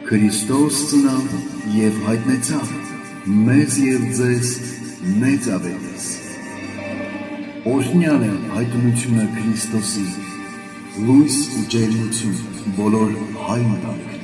Քրիստոս ծնավ և հայտնեցավ, մեզ և ձեզ մեծ ավետիս։ Օրհնյալ է հայտնությունը Քրիստոսի, լույս ու ջերմություն բոլոր հայ ընտանիքներին։